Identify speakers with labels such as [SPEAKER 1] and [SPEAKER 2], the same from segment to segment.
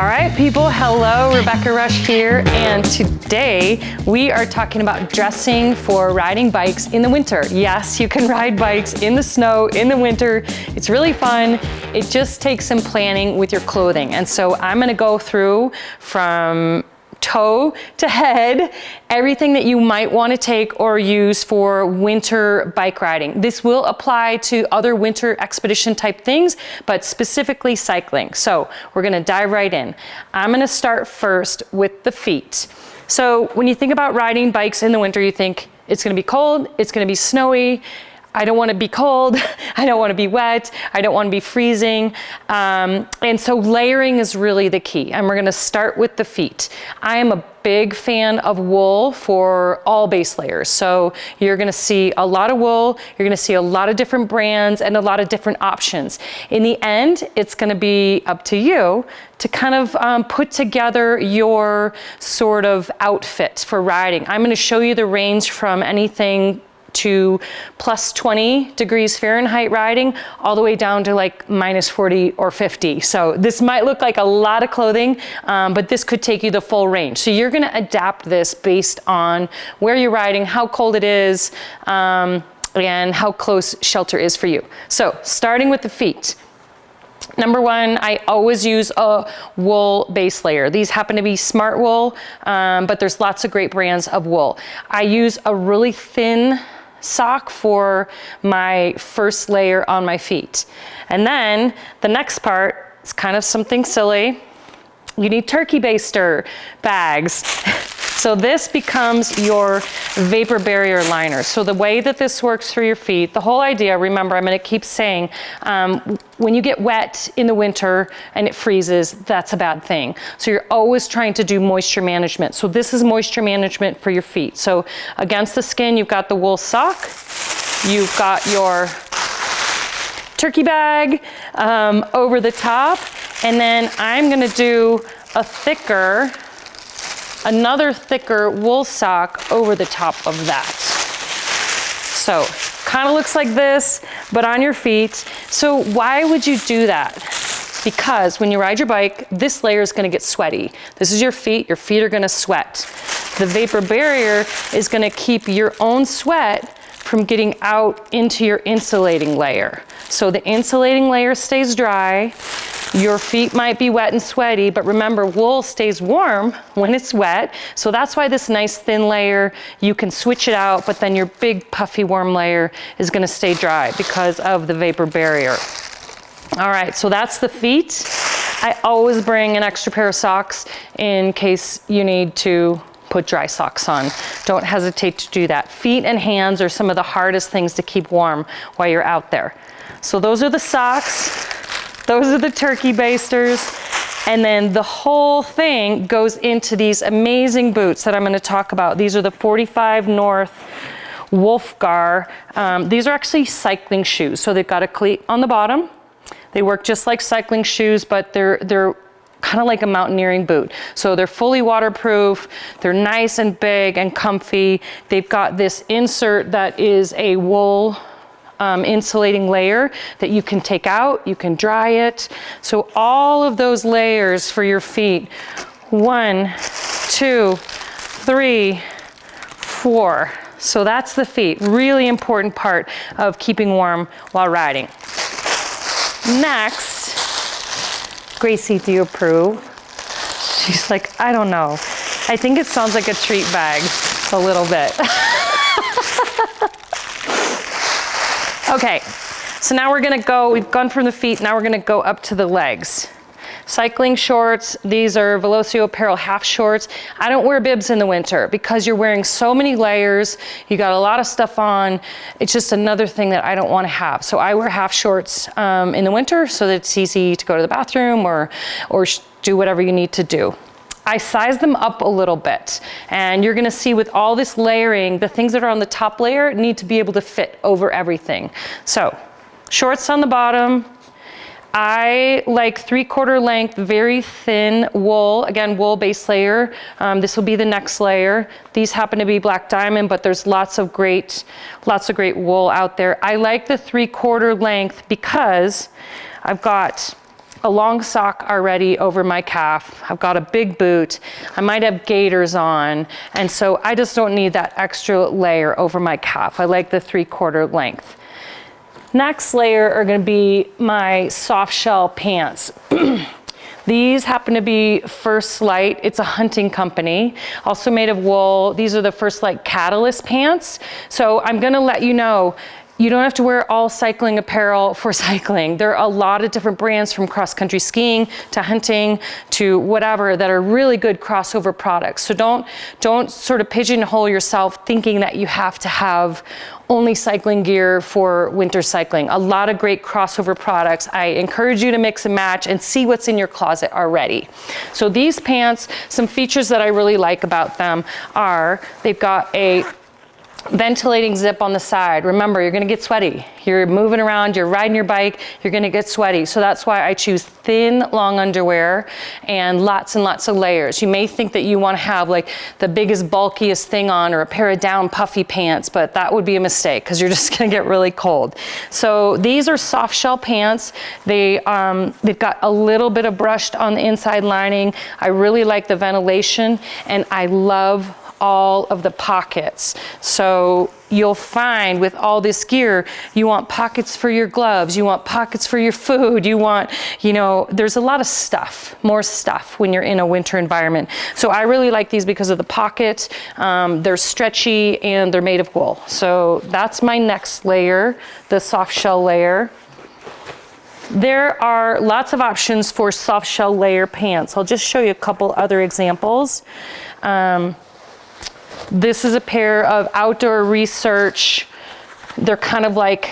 [SPEAKER 1] All right, people, hello, Rebecca Rusch here, and today we are talking about dressing for riding bikes in the winter. Yes, you can ride bikes in the snow, in the winter. It's really fun. It just takes some planning with your clothing. And so I'm gonna go through from toe to head, everything that you might want to take or use for winter bike riding. This will apply to other winter expedition type things, but specifically cycling. So we're going to dive right in. I'm going to start first with the feet. So when you think about riding bikes in the winter, you think it's going to be cold, it's going to be snowy. I don't want to be cold, I don't want to be wet, I don't want to be freezing. And so layering is really the key. And we're going to start with the feet. I am a big fan of wool for all base layers. So you're going to see a lot of wool, you're going to see a lot of different brands and a lot of different options. In the end, it's going to be up to you to kind of put together your sort of outfit for riding. I'm going to show you the range from anything to plus 20 degrees Fahrenheit riding all the way down to like minus 40 or 50. So this might look like a lot of clothing, but this could take you the full range. So you're going to adapt this based on where you're riding, how cold it is, and how close shelter is for you. So starting with the feet. Number one, I always use a wool base layer. These happen to be smart wool, but there's lots of great brands of wool. I use a really thin sock for my first layer on my feet. And then the next part is kind of something silly. You need turkey baster bags. So this becomes your vapor barrier liner. So the way that this works for your feet, the whole idea, remember, I'm going to keep saying, when you get wet in the winter and it freezes, that's a bad thing. So you're always trying to do moisture management. So this is moisture management for your feet. So against the skin, you've got the wool sock, you've got your turkey bag over the top, and then I'm going to do another thicker wool sock over the top of that. So kind of looks like this, but on your feet. So why would you do that? Because when you ride your bike, this layer is going to get sweaty. This is your feet are going to sweat. The vapor barrier is going to keep your own sweat from getting out into your insulating layer. So the insulating layer stays dry. Your feet might be wet and sweaty, but remember, wool stays warm when it's wet. So that's why this nice thin layer, you can switch it out, but then your big puffy warm layer is going to stay dry because of the vapor barrier. All right, so that's the feet. I always bring an extra pair of socks in case you need to put dry socks on. Don't hesitate to do that. Feet and hands are some of the hardest things to keep warm while you're out there. So those are the socks. Those are the turkey basters, and then the whole thing goes into these amazing boots that I'm going to talk about. These are the 45 North Wolfgar. These are actually cycling shoes, so they've got a cleat on the bottom. They work just like cycling shoes, but they're kind of like a mountaineering boot. So they're fully waterproof, they're nice and big and comfy. They've got this insert that is a wool insulating layer that you can take out, you can dry it. So all of those layers for your feet, 1, 2, 3, 4. So that's the feet, really important part of keeping warm while riding. Next, Gracie, do you approve? She's like, I don't know. I think it sounds like a treat bag a little bit. Okay, so now we've gone from the feet, now we're gonna go up to the legs. Cycling shorts, these are Velocio Apparel half shorts. I don't wear bibs in the winter because you're wearing so many layers, you got a lot of stuff on. It's just another thing that I don't wanna have. So I wear half shorts in the winter so that it's easy to go to the bathroom or do whatever you need to do. I size them up a little bit, and you're gonna see with all this layering, the things that are on the top layer need to be able to fit over everything. So, shorts on the bottom. I like 3/4 length, very thin wool, again, wool base layer. This will be the next layer. These happen to be black diamond, but there's lots of great wool out there. I like the 3/4 length because I've got a long sock already over my calf. I've got a big boot. I might have gaiters on. And so I just don't need that extra layer over my calf. I like the 3/4 length. Next layer are gonna be my soft shell pants. These happen to be First Light. It's a hunting company, also made of wool. These are the First Light Catalyst pants. So I'm gonna let you know, you don't have to wear all cycling apparel for cycling. There are a lot of different brands, from cross-country skiing to hunting to whatever, that are really good crossover products. So don't sort of pigeonhole yourself thinking that you have to have only cycling gear for winter cycling. A lot of great crossover products. I encourage you to mix and match and see what's in your closet already. So these pants, some features that I really like about them are they've got a ventilating zip on the side. Remember, you're gonna get sweaty. You're moving around, you're riding your bike, you're gonna get sweaty. So that's why I choose thin, long underwear and lots of layers. You may think that you wanna have like the biggest, bulkiest thing on, or a pair of down puffy pants, but that would be a mistake because you're just gonna get really cold. So these are soft shell pants. They've got a little bit of brushed on the inside lining. I really like the ventilation, and I love all of the pockets. So you'll find with all this gear, you want pockets for your gloves, you want pockets for your food, you want, you know, there's a lot of stuff, more stuff when you're in a winter environment. So I really like these because of the pocket. They're stretchy and they're made of wool. So that's my next layer, the soft shell layer. There are lots of options for soft shell layer pants. I'll just show you a couple other examples. This is a pair of Outdoor Research. They're kind of like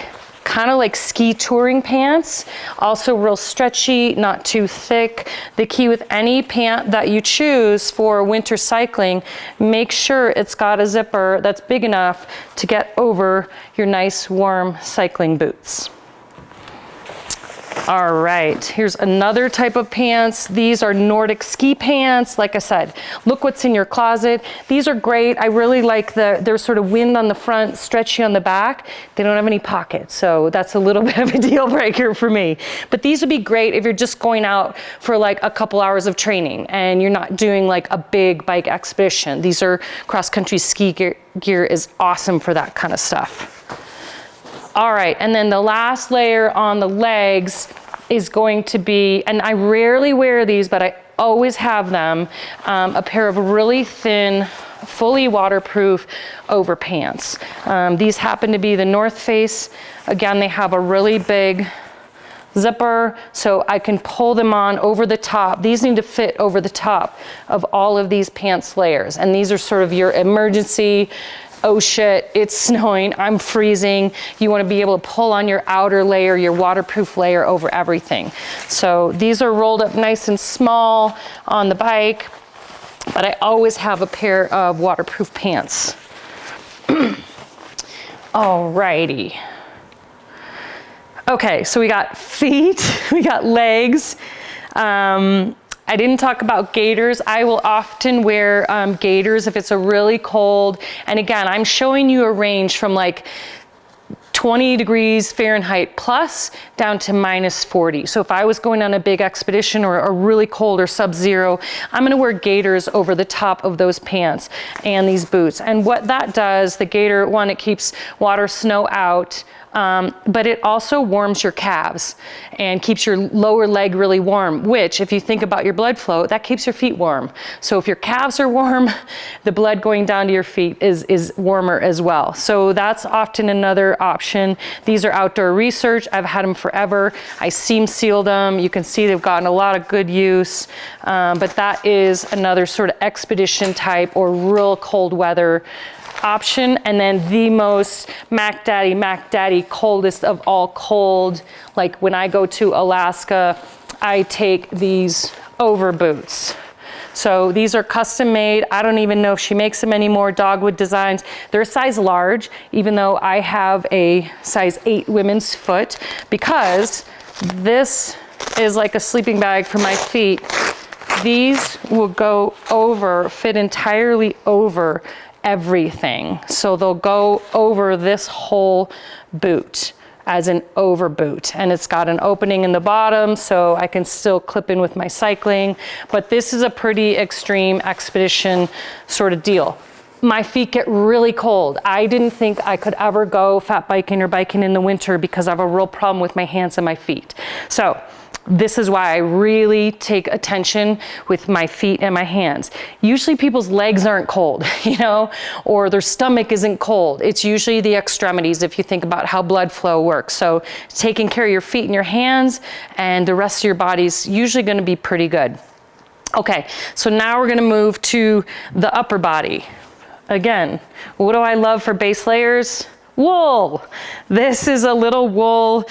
[SPEAKER 1] ski touring pants. Also real stretchy, not too thick. The key with any pant that you choose for winter cycling, make sure it's got a zipper that's big enough to get over your nice warm cycling boots. All right, here's another type of pants. These are Nordic ski pants. Like I said, look what's in your closet. These are great. I really like they're sort of wind on the front, stretchy on the back. They don't have any pockets, so that's a little bit of a deal breaker for me. But these would be great if you're just going out for like a couple hours of training and you're not doing like a big bike expedition. These are cross-country ski gear is awesome for that kind of stuff. All right, and then the last layer on the legs is going to be, and I rarely wear these, but I always have them, a pair of really thin, fully waterproof overpants. These happen to be the North Face. Again, they have a really big zipper, so I can pull them on over the top. These need to fit over the top of all of these pants layers, and these are sort of your emergency, oh shit, it's snowing, I'm freezing. You want to be able to pull on your outer layer, your waterproof layer over everything. So these are rolled up nice and small on the bike, but I always have a pair of waterproof pants. Alrighty. Okay, so we got feet, we got legs. I didn't talk about gaiters. I will often wear gaiters if it's a really cold. And again, I'm showing you a range from like 20 degrees Fahrenheit plus down to -40. So if I was going on a big expedition or a really cold or sub-zero, I'm gonna wear gaiters over the top of those pants and these boots. And what that does, the gaiter, one, it keeps water, snow out, but it also warms your calves and keeps your lower leg really warm, which if you think about your blood flow, that keeps your feet warm. So if your calves are warm, the blood going down to your feet is warmer as well. So that's often another option. These are Outdoor Research. I've had them forever. I seam sealed them. You can see they've gotten a lot of good use, but that is another sort of expedition type or real cold weather option. And then the most Mac Daddy coldest of all cold, like when I go to Alaska, I take these over boots. So these are custom made. I don't even know if she makes them anymore, Dogwood Designs. They're a size large, even though I have a size 8 women's foot, because this is like a sleeping bag for my feet. These will go over, fit entirely over everything. So they'll go over this whole boot. as an over boot. And it's got an opening in the bottom, so I can still clip in with my cycling. But this is a pretty extreme expedition sort of deal. My feet get really cold. I didn't think I could ever go fat biking or biking in the winter because I have a real problem with my hands and my feet. So this is why I really take attention with my feet and my hands. Usually people's legs aren't cold, you know, or their stomach isn't cold. It's usually the extremities if you think about how blood flow works. So taking care of your feet and your hands and the rest of your body's usually going to be pretty good. Okay, so now we're going to move to the upper body. Again, what do I love for base layers? Wool. This is a little wool,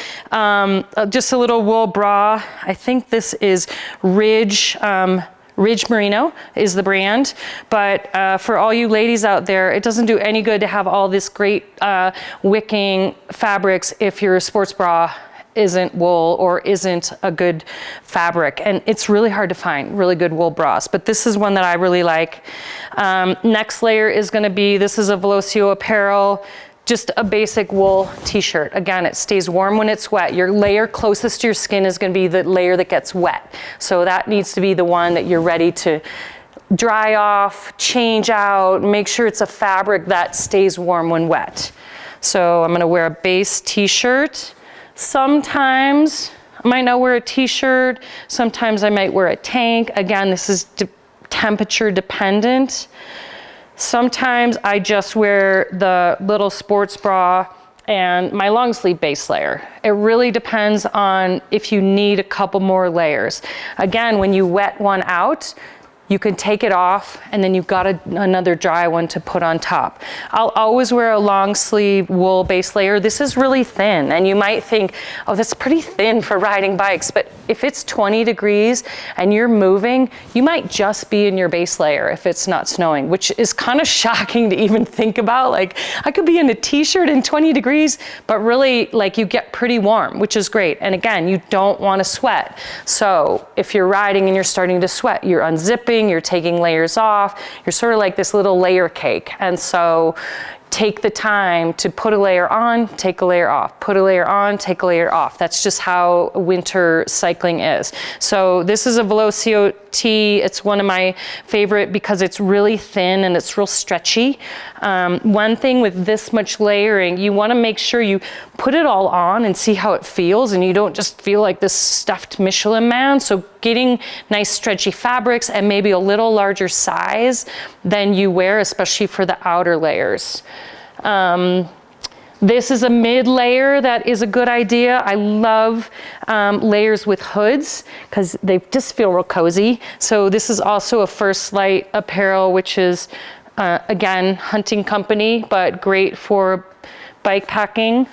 [SPEAKER 1] just a little wool bra. I think this is Ridge Merino is the brand. But for all you ladies out there, it doesn't do any good to have all this great wicking fabrics if your sports bra isn't wool or isn't a good fabric. And it's really hard to find really good wool bras, but this is one that I really like. Next layer is gonna be, this is a Velocio apparel, just a basic wool t-shirt. Again, it stays warm when it's wet. Your layer closest to your skin is gonna be the layer that gets wet. So that needs to be the one that you're ready to dry off, change out, make sure it's a fabric that stays warm when wet. So I'm gonna wear a base t-shirt. Sometimes I might not wear a t-shirt. Sometimes I might wear a tank. Again, this is temperature dependent. Sometimes I just wear the little sports bra and my long sleeve base layer. It really depends on if you need a couple more layers. Again, when you wet one out, you can take it off and then you've got another dry one to put on top. I'll always wear a long sleeve wool base layer. This is really thin and you might think, oh, that's pretty thin for riding bikes. But if it's 20 degrees and you're moving, you might just be in your base layer if it's not snowing, which is kind of shocking to even think about. Like I could be in a t-shirt in 20 degrees, but really like you get pretty warm, which is great. And again, you don't want to sweat. So if you're riding and you're starting to sweat, you're unzipping, you're taking layers off, you're sort of like this little layer cake. And so take the time to put a layer on, take a layer off, put a layer on, take a layer off. That's just how winter cycling is. So this is a Velocio tee. It's one of my favorite because it's really thin and it's real stretchy. One thing with this much layering, you want to make sure you put it all on and see how it feels and you don't just feel like this stuffed Michelin man. So getting nice stretchy fabrics and maybe a little larger size than you wear, especially for the outer layers. This is a mid layer that is a good idea. I love layers with hoods because they just feel real cozy. So this is also a First Light apparel, which is again, hunting company, but great for bike packing.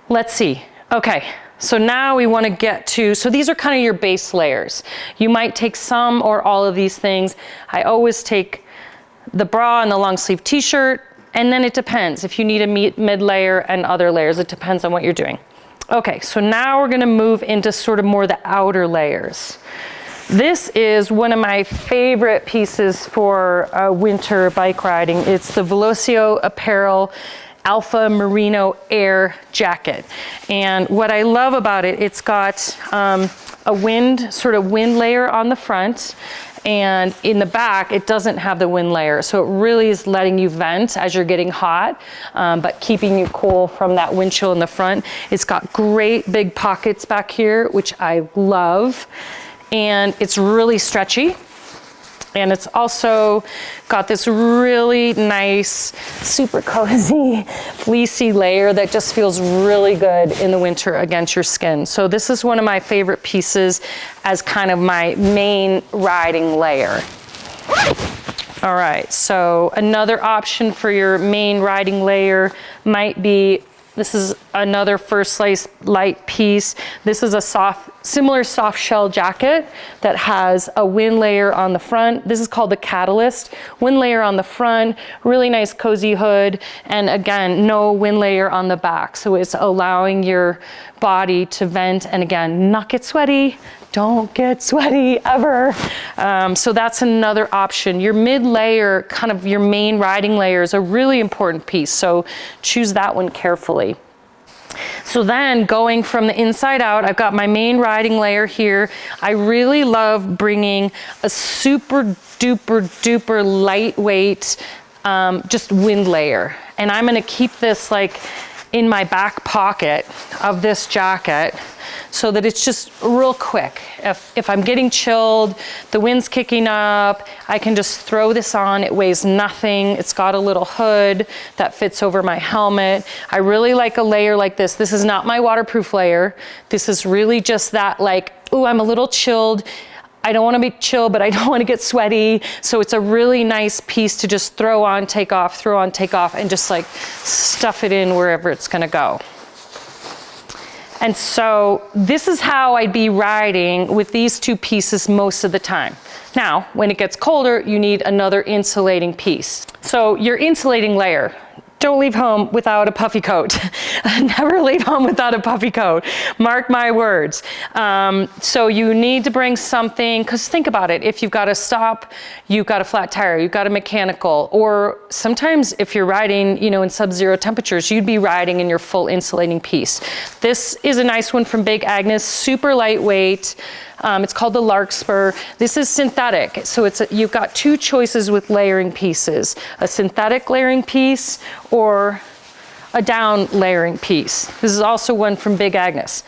[SPEAKER 1] Let's see. Okay. So now we want to get to, so these are kind of your base layers. You might take some or all of these things. I always take the bra and the long sleeve t-shirt, and then it depends if you need a mid layer and other layers. It depends on what you're doing. Okay, so now we're going to move into sort of more the outer layers. This is one of my favorite pieces for winter bike riding. It's the Velocio apparel Alpha Merino Air jacket. And what I love about it, it's got a wind layer on the front, and in the back, it doesn't have the wind layer. So it really is letting you vent as you're getting hot, but keeping you cool from that wind chill in the front. It's got great big pockets back here, which I love. And it's really stretchy. And it's also got this really nice, super cozy, fleecy layer that just feels really good in the winter against your skin. So this is one of my favorite pieces as kind of my main riding layer. All right, so another option for your main riding layer might be, this is another First Light piece. This is a similar soft shell jacket that has a wind layer on the front. This is called the Catalyst. Wind layer on the front, really nice cozy hood, and again, no wind layer on the back. So it's allowing your body to vent and again, not get sweaty. Don't get sweaty ever. So that's another option. Your mid layer, kind of your main riding layer, is a really important piece. So choose that one carefully. So then going from the inside out, I've got my main riding layer here. I really love bringing a super duper duper lightweight, just wind layer. And I'm gonna keep this like in my back pocket of this jacket so that it's just real quick. If I'm getting chilled, the wind's kicking up, I can just throw this on. It weighs nothing. It's got a little hood that fits over my helmet. I really like a layer like this. This is not my waterproof layer. This is really just that like, ooh, I'm a little chilled. I don't want to be chill, but I don't want to get sweaty. So it's a really nice piece to just throw on, take off, throw on, take off, and just like stuff it in wherever it's going to go. And so this is how I'd be riding with these two pieces most of the time. Now, when it gets colder, you need another insulating piece. So your insulating layer. Don't leave home without a puffy coat. Never leave home without a puffy coat. Mark my words. So you need to bring something, because think about it. If you've got to stop, you've got a flat tire, you've got a mechanical, or sometimes if you're riding, you know, in sub-zero temperatures, you'd be riding in your full insulating piece. This is a nice one from Big Agnes, super lightweight. It's called the Larkspur. This is synthetic, so you've got two choices with layering pieces, a synthetic layering piece or a down layering piece. This is also one from Big Agnes.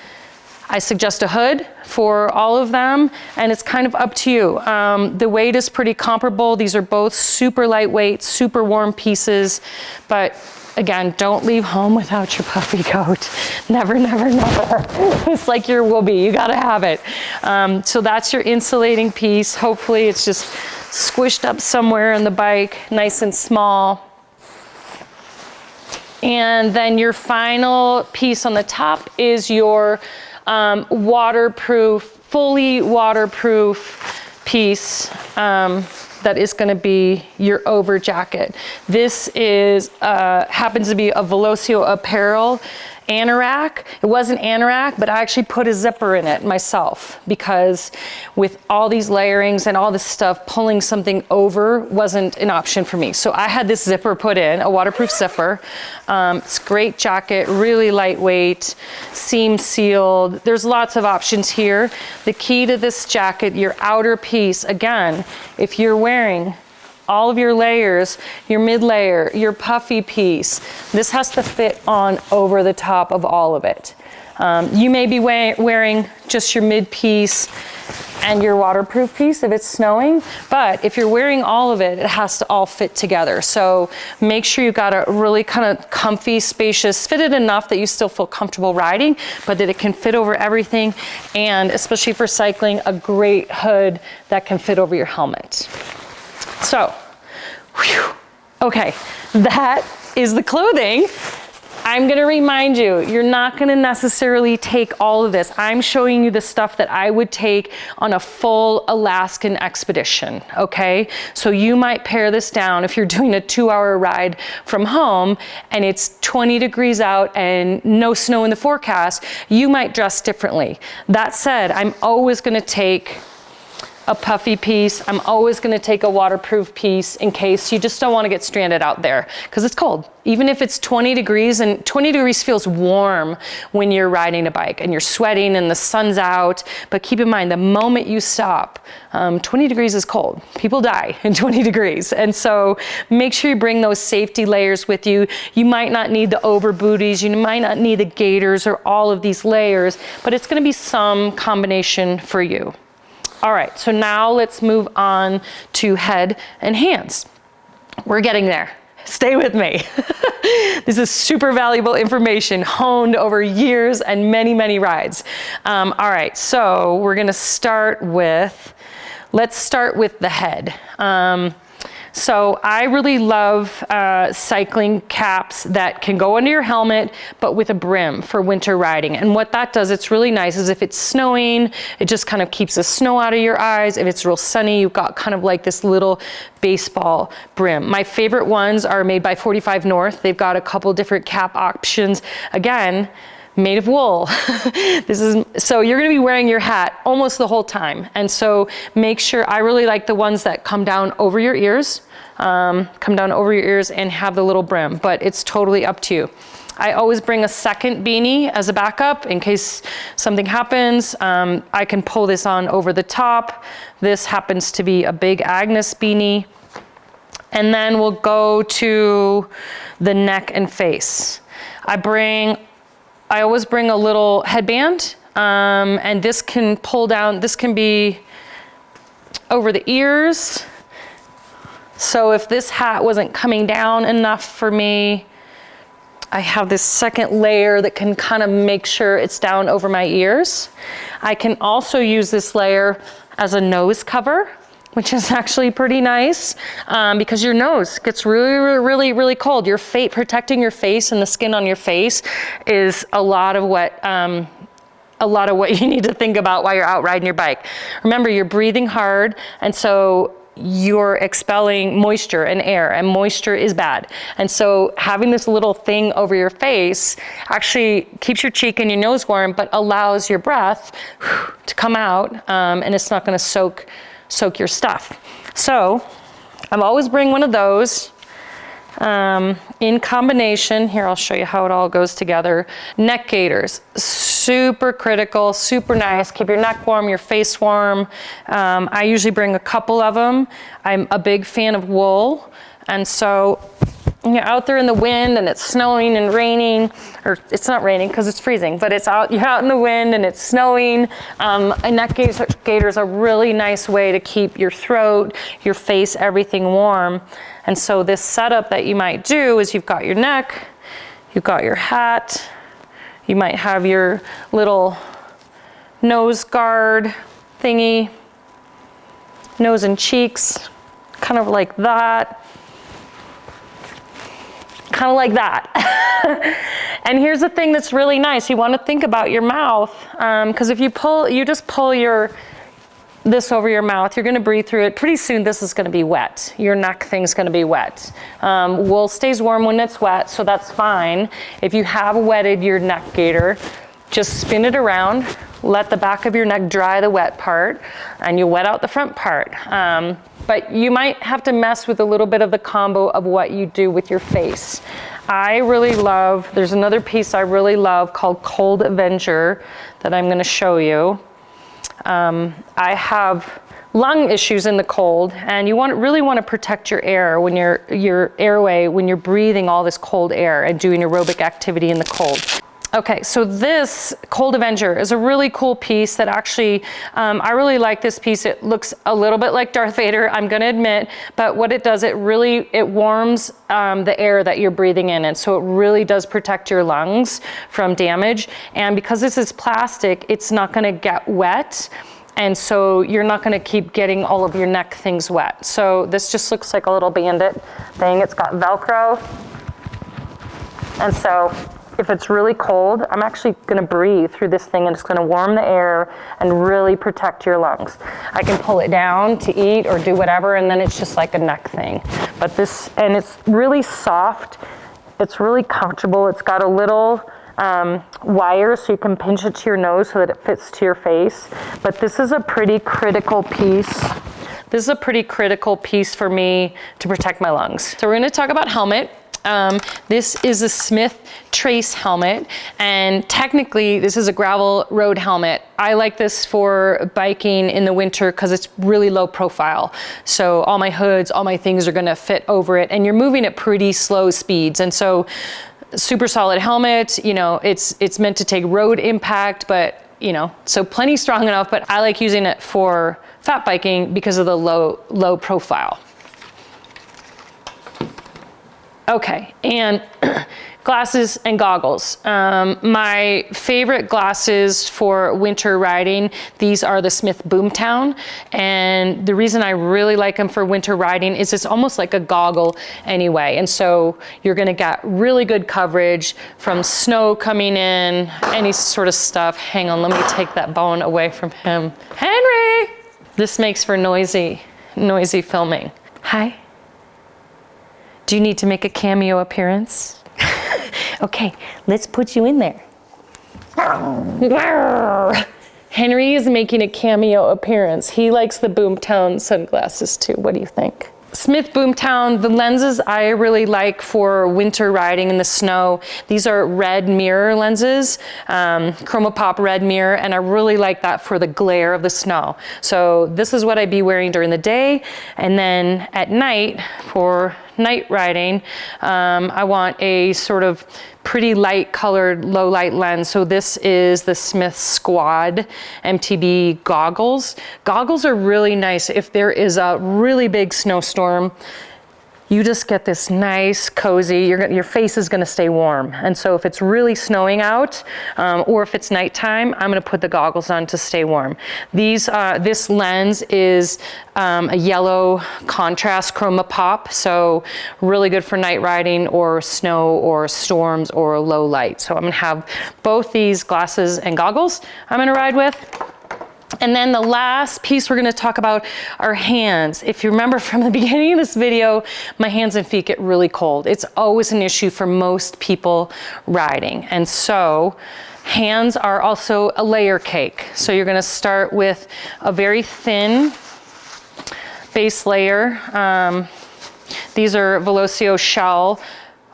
[SPEAKER 1] I suggest a hood for all of them, and it's kind of up to you. The weight is pretty comparable. These are both super lightweight, super warm pieces, but again, don't leave home without your puffy coat. Never, never, never. It's like your whoopee, you gotta have it. So that's your insulating piece. Hopefully it's just squished up somewhere in the bike, nice and small. And then your final piece on the top is your waterproof, fully waterproof piece. That is going to be your over jacket. This is happens to be a Velocio Apparel anorak. It wasn't anorak, but I actually put a zipper in it myself because with all these layerings and all this stuff, pulling something over wasn't an option for me. So I had this zipper put in, a waterproof zipper. It's a great jacket, really lightweight, seam sealed. There's lots of options here. The key to this jacket, your outer piece, again, if you're wearing all of your layers, your mid layer, your puffy piece, this has to fit on over the top of all of it. You may be wearing just your mid piece and your waterproof piece if it's snowing, but if you're wearing all of it, it has to all fit together. So make sure you've got a really kind of comfy, spacious, fitted enough that you still feel comfortable riding, but that it can fit over everything, and especially for cycling, a great hood that can fit over your helmet. So, whew, okay, that is the clothing. I'm gonna remind you, you're not gonna necessarily take all of this. I'm showing you the stuff that I would take on a full Alaskan expedition, okay? So you might pare this down if you're doing a 2-hour ride from home and it's 20 degrees out and no snow in the forecast, you might dress differently. That said, I'm always gonna take a puffy piece. I'm always gonna take a waterproof piece in case you just don't wanna get stranded out there because it's cold. Even if it's 20 degrees, and 20 degrees feels warm when you're riding a bike and you're sweating and the sun's out, but keep in mind, the moment you stop, 20 degrees is cold. People die in 20 degrees. And so make sure you bring those safety layers with you. You might not need the over booties, you might not need the gaiters or all of these layers, but it's gonna be some combination for you. All right, so now let's move on to head and hands. We're getting there. Stay with me. This is super valuable information honed over years and many, many rides. All right, so we're gonna start with, let's start with the head. So I really love cycling caps that can go under your helmet, but with a brim for winter riding. And what that does, it's really nice, is if it's snowing, it just kind of keeps the snow out of your eyes. If it's real sunny, you've got kind of like this little baseball brim. My favorite ones are made by 45 North. They've got a couple different cap options. Again, made of wool. So you're gonna be wearing your hat almost the whole time. And so make sure, I really like the ones that come down over your ears, and have the little brim, but it's totally up to you. I always bring a second beanie as a backup in case something happens. I can pull this on over the top. This happens to be a Big Agnes beanie. And then we'll go to the neck and face. I always bring a little headband, and this can pull down, this can be over the ears. So if this hat wasn't coming down enough for me, I have this second layer that can kind of make sure it's down over my ears. I can also use this layer as a nose cover, which is actually pretty nice, because your nose gets really cold. Protecting your face and the skin on your face is a lot of what you need to think about while you're out riding your bike. Remember, you're breathing hard, and so you're expelling moisture and air, and moisture is bad. And so having this little thing over your face actually keeps your cheek and your nose warm, but allows your breath to come out, and it's not gonna soak your stuff. So I'm always bring one of those in combination. Here, I'll show you how it all goes together. Neck gaiters, super critical, super nice. Keep your neck warm, your face warm. I usually bring a couple of them. I'm a big fan of wool. And so you're out there in the wind and it's snowing and raining, or it's not raining because it's freezing, but you're out in the wind and it's snowing. A neck gaiter is a really nice way to keep your throat, your face, everything warm. And so this setup that you might do is you've got your neck, you've got your hat, you might have your little nose guard thingy, nose and cheeks, kind of like that. Kind of like that. And here's the thing that's really nice. You want to think about your mouth, because if you just pull this over your mouth, you're going to breathe through it. Pretty soon this is going to be wet. Your neck thing's going to be wet. Wool stays warm when it's wet, so that's fine. If you have wetted your neck gaiter, just spin it around, let the back of your neck dry the wet part, and you wet out the front part. But you might have to mess with a little bit of the combo of what you do with your face. There's another piece I really love called Cold Avenger that I'm going to show you. I have lung issues in the cold, and you really want to protect your air when your airway when you're breathing all this cold air and doing aerobic activity in the cold. Okay, so this Cold Avenger is a really cool piece that actually, I really like this piece. It looks a little bit like Darth Vader, I'm gonna admit, but what it does, it warms the air that you're breathing in, and so it really does protect your lungs from damage. And because this is plastic, it's not gonna get wet, and so you're not gonna keep getting all of your neck things wet. So this just looks like a little bandit thing. It's got Velcro, and so if it's really cold, I'm actually gonna breathe through this thing and it's gonna warm the air and really protect your lungs. I can pull it down to eat or do whatever, and then it's just like a neck thing. But and it's really soft, it's really comfortable. It's got a little wire so you can pinch it to your nose so that it fits to your face. But this is a pretty critical piece. This is a pretty critical piece for me to protect my lungs. So we're gonna talk about helmet. This is a Smith Trace helmet, and technically this is a gravel road helmet. I like this for biking in the winter because it's really low profile. So all my hoods, all my things are gonna fit over it, and you're moving at pretty slow speeds. And so super solid helmet, it's meant to take road impact, but so plenty strong enough, but I like using it for fat biking because of the low profile. Okay, and glasses and goggles. My favorite glasses for winter riding, these are the Smith Boomtown. And the reason I really like them for winter riding is it's almost like a goggle anyway. And so you're gonna get really good coverage from snow coming in, any sort of stuff. Hang on, let me take that bone away from him. Henry! This makes for noisy filming. Hi. Do you need to make a cameo appearance? Okay, let's put you in there. Henry is making a cameo appearance. He likes the Boomtown sunglasses too. What do you think? Smith Boomtown, the lenses I really like for winter riding in the snow. These are red mirror lenses, Chromopop red mirror, and I really like that for the glare of the snow. So this is what I'd be wearing during the day, and then at night for night riding, I want a sort of pretty light colored low light lens. So this is the Smith Squad MTB goggles. Goggles are really nice if there is a really big snowstorm. You just get this nice, cozy, your face is gonna stay warm. And so if it's really snowing out, or if it's nighttime, I'm gonna put the goggles on to stay warm. This lens is a yellow contrast Chromopop, so really good for night riding or snow or storms or low light. So I'm gonna have both these glasses and goggles I'm gonna ride with. And then the last piece we're gonna talk about are hands. If you remember from the beginning of this video, my hands and feet get really cold. It's always an issue for most people riding. And so hands are also a layer cake. So you're gonna start with a very thin base layer. These are Velocio shell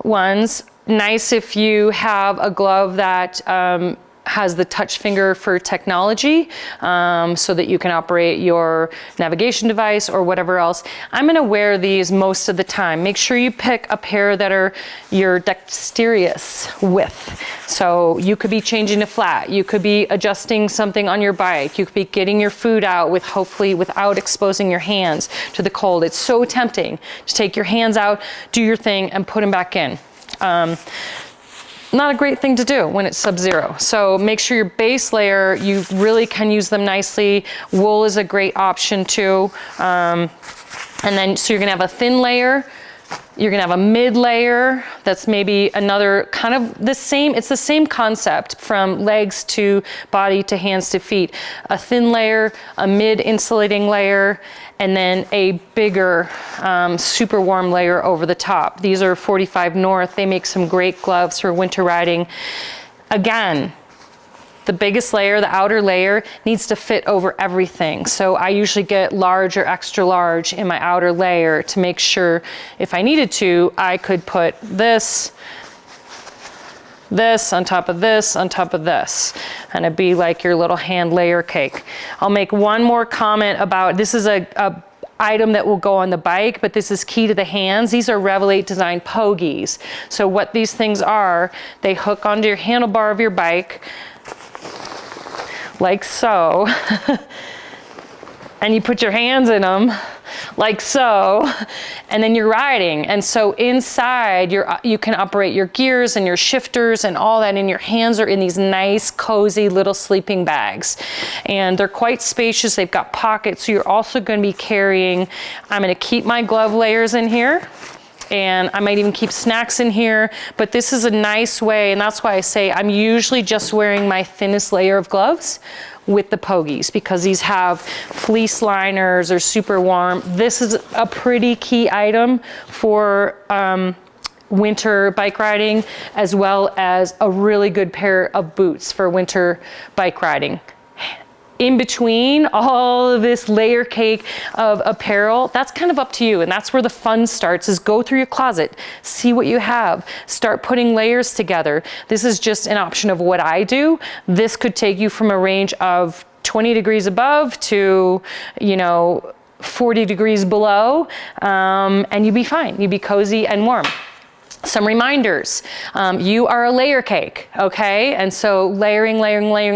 [SPEAKER 1] ones. Nice if you have a glove that has the touch finger for technology, so that you can operate your navigation device or whatever else. I'm gonna wear these most of the time. Make sure you pick a pair that you're dexterous with. So you could be changing a flat, you could be adjusting something on your bike, you could be getting your food out with hopefully without exposing your hands to the cold. It's so tempting to take your hands out, do your thing, and put them back in. Not a great thing to do when it's sub-zero. So make sure your base layer, you really can use them nicely. Wool is a great option too. And then, so you're gonna have a thin layer, you're gonna have a mid layer that's maybe another kind of the same, it's the same concept from legs to body to hands to feet. A thin layer, a mid insulating layer, and then a bigger super warm layer over the top. These are 45 North. They make some great gloves for winter riding. Again, the biggest layer, the outer layer, needs to fit over everything. So I usually get large or extra large in my outer layer to make sure if I needed to, I could put this on top of this, on top of this, and it'd be like your little hand layer cake. I'll make one more comment about, this is a item that will go on the bike, but this is key to the hands. These are Revelate Design Pogies. So what these things are, they hook onto your handlebar of your bike, like so, and you put your hands in them, like so, and then you're riding. And so inside, you can operate your gears and your shifters and all that, and your hands are in these nice, cozy little sleeping bags. And they're quite spacious. They've got pockets, so you're also gonna be carrying, I'm gonna keep my glove layers in here, and I might even keep snacks in here, but this is a nice way, and that's why I say I'm usually just wearing my thinnest layer of gloves with the Pogies, because these have fleece liners, or super warm. This is a pretty key item for winter bike riding, as well as a really good pair of boots for winter bike riding. In between all of this layer cake of apparel, that's kind of up to you, and that's where the fun starts, is go through your closet, see what you have, start putting layers together. This is just an option of what I do. This could take you from a range of 20 degrees above to, 40 degrees below, and you'd be fine. You'd be cozy and warm. Some reminders, you are a layer cake, okay? And so layering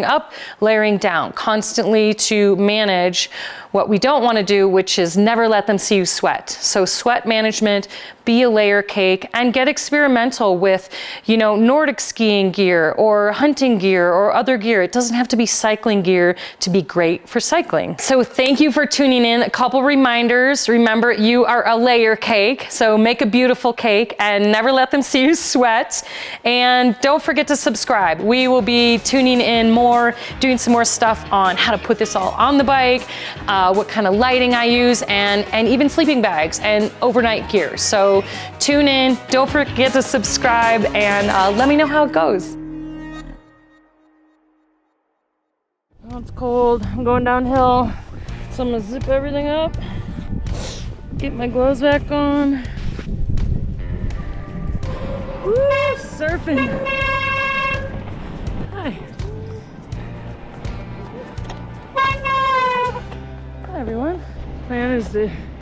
[SPEAKER 1] up, layering down, constantly to manage what we don't want to do, which is never let them see you sweat. So sweat management, be a layer cake, and get experimental with, Nordic skiing gear or hunting gear or other gear. It doesn't have to be cycling gear to be great for cycling. So thank you for tuning in. A couple reminders. Remember, you are a layer cake, so make a beautiful cake and never let them see you sweat. And don't forget to subscribe. We will be tuning in more, doing some more stuff on how to put this all on the bike, what kind of lighting I use, and even sleeping bags and overnight gear. So tune in, don't forget to subscribe, and let me know how it goes. Oh, it's cold. I'm going downhill, so I'm gonna zip everything up, get my gloves back on. Woo, surfing. Hi. Hi everyone. Plan is to